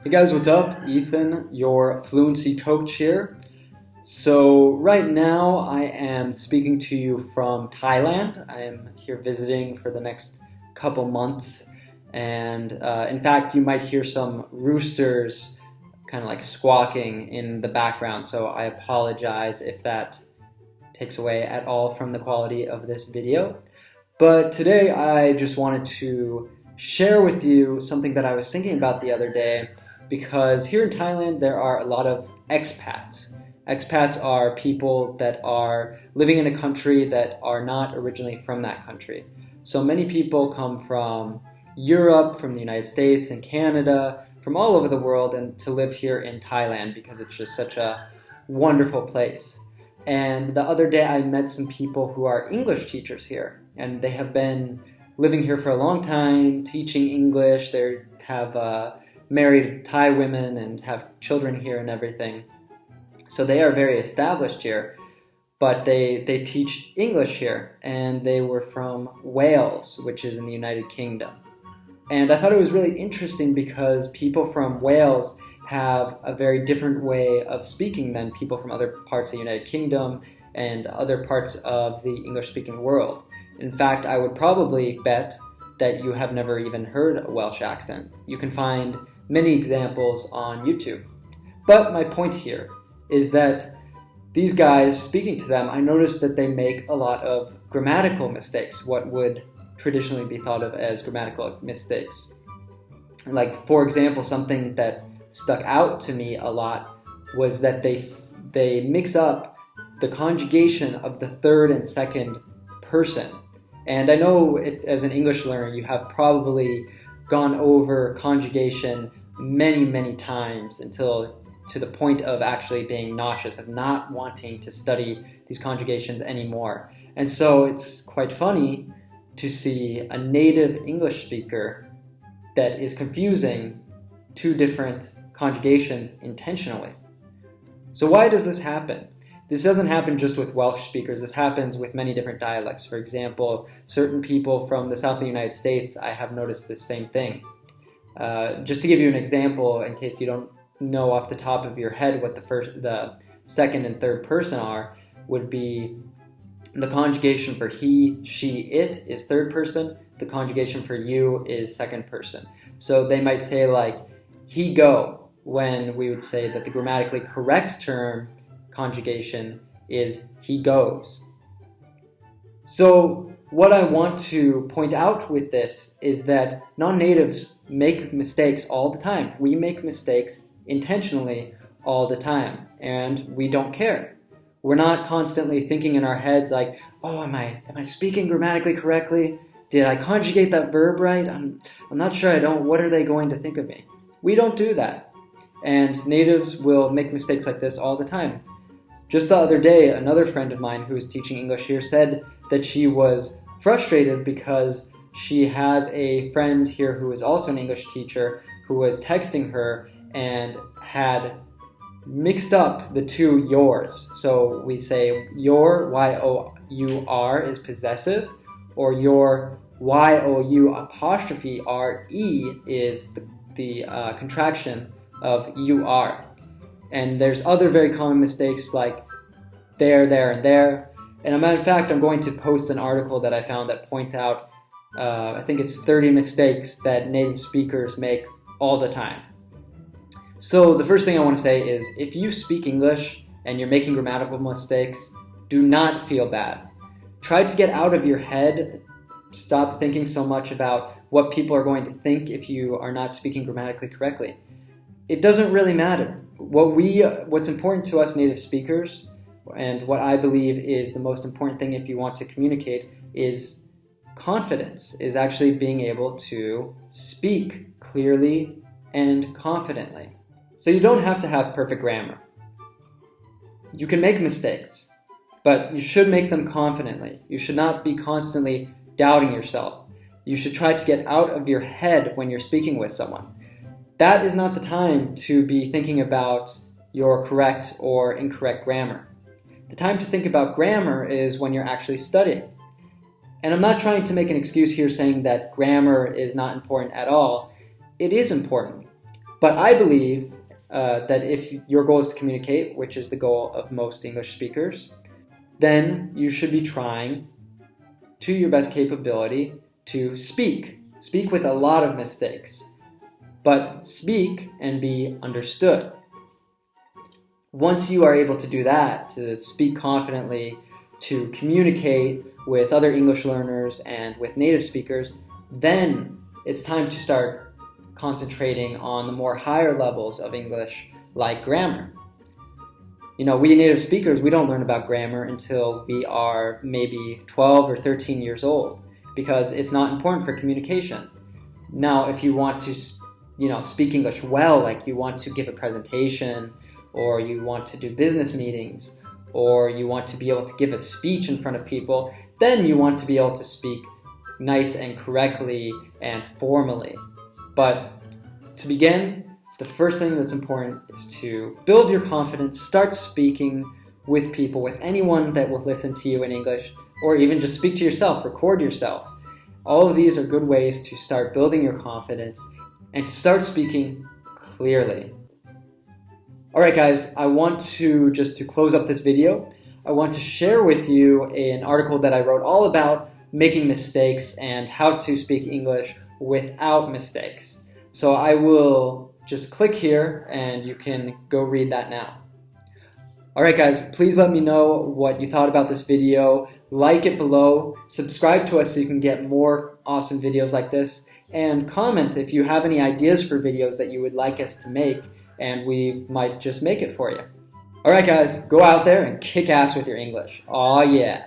Hey guys, what's up? Ethan, your fluency coach here. So right now I am speaking to you from Thailand. I am here visiting for the next couple months, and in fact you might hear some roosters kind of like squawking in the background, so I apologize if that takes away at all from the quality of this video. But today I just wanted to share with you something that I was thinking about the other day, because here in Thailand there are a lot of expats. Expats are people that are living in a country that are not originally from that country. So many people come from Europe, from the United States and Canada, from all over the world, and to live here in Thailand because it's just such a wonderful place. And the other day I met some people who are English teachers here, and they have been living here for a long time, teaching English. They have married Thai women and have children here and everything. So they are very established here, but they teach English here, and they were from Wales, which is in the United Kingdom. And I thought it was really interesting because people from Wales have a very different way of speaking than people from other parts of the United Kingdom and other parts of the English-speaking world. In fact, I would probably bet that you have never even heard a Welsh accent. You can find many examples on YouTube. But my point here is that these guys, speaking to them, I noticed that they make a lot of grammatical mistakes, what would traditionally be thought of as grammatical mistakes. Like, for example, something that stuck out to me a lot was that they mix up the conjugation of the third and second person. And I know as an English learner, you have probably gone over conjugation many times to the point of actually being nauseous, of not wanting to study these conjugations anymore. And so it's quite funny to see a native English speaker that is confusing two different conjugations intentionally. So why does this happen? This doesn't happen just with Welsh speakers. This happens with many different dialects. For example, certain people from the south of the United States, I have noticed the same thing. Just to give you an example, in case you don't know off the top of your head what the second and third person are, would be the conjugation for he, she, it is third person. The conjugation for you is second person. So they might say like he go, when we would say that the grammatically correct term conjugation is he goes. So what I want to point out with this is that non-natives make mistakes all the time. We make mistakes intentionally all the time, and we don't care. We're not constantly thinking in our heads like, oh, am I speaking grammatically correctly? Did I conjugate that verb right? I'm not sure I don't. What are they going to think of me? We don't do that. And natives will make mistakes like this all the time. Just the other day, another friend of mine who is teaching English here said that she was frustrated because she has a friend here who is also an English teacher who was texting her and had mixed up the two yours. So we say your, Y-O-U-R, is possessive, or your, Y-O-U apostrophe R-E is the contraction of you-are. And there's other very common mistakes like there, and there. And in fact, I'm going to post an article that I found that points out, I think it's 30 mistakes that native speakers make all the time. So the first thing I want to say is, if you speak English and you're making grammatical mistakes, do not feel bad. Try to get out of your head. Stop thinking so much about what people are going to think if you are not speaking grammatically correctly. It doesn't really matter. What's important to us native speakers, and what I believe is the most important thing if you want to communicate, is confidence, is actually being able to speak clearly and confidently. So you don't have to have perfect grammar. You can make mistakes, but you should make them confidently. You should not be constantly doubting yourself. You should try to get out of your head when you're speaking with someone. That is not the time to be thinking about your correct or incorrect grammar. The time to think about grammar is when you're actually studying. And I'm not trying to make an excuse here saying that grammar is not important at all. It is important. But I believe that if your goal is to communicate, which is the goal of most English speakers, then you should be trying to your best capability to speak. Speak with a lot of mistakes, but speak and be understood. Once you are able to do that, to speak confidently, to communicate with other English learners and with native speakers, then it's time to start concentrating on the more higher levels of English, like grammar. You know, we native speakers, we don't learn about grammar until we are maybe 12 or 13 years old, because it's not important for communication. Now, if you want to, speak English well, like you want to give a presentation, or you want to do business meetings, or you want to be able to give a speech in front of people, then you want to be able to speak nice and correctly and formally. But to begin, the first thing that's important is to build your confidence, start speaking with people, with anyone that will listen to you in English, or even just speak to yourself, record yourself. All of these are good ways to start building your confidence and to start speaking clearly. Alright guys, I want to close up this video, I want to share with you an article that I wrote all about making mistakes and how to speak English without mistakes. So I will just click here and you can go read that now. Alright guys, please let me know what you thought about this video. Like it below, subscribe to us so you can get more awesome videos like this, and comment if you have any ideas for videos that you would like us to make, and we might just make it for you. Alright guys, go out there and kick ass with your English. Aw yeah.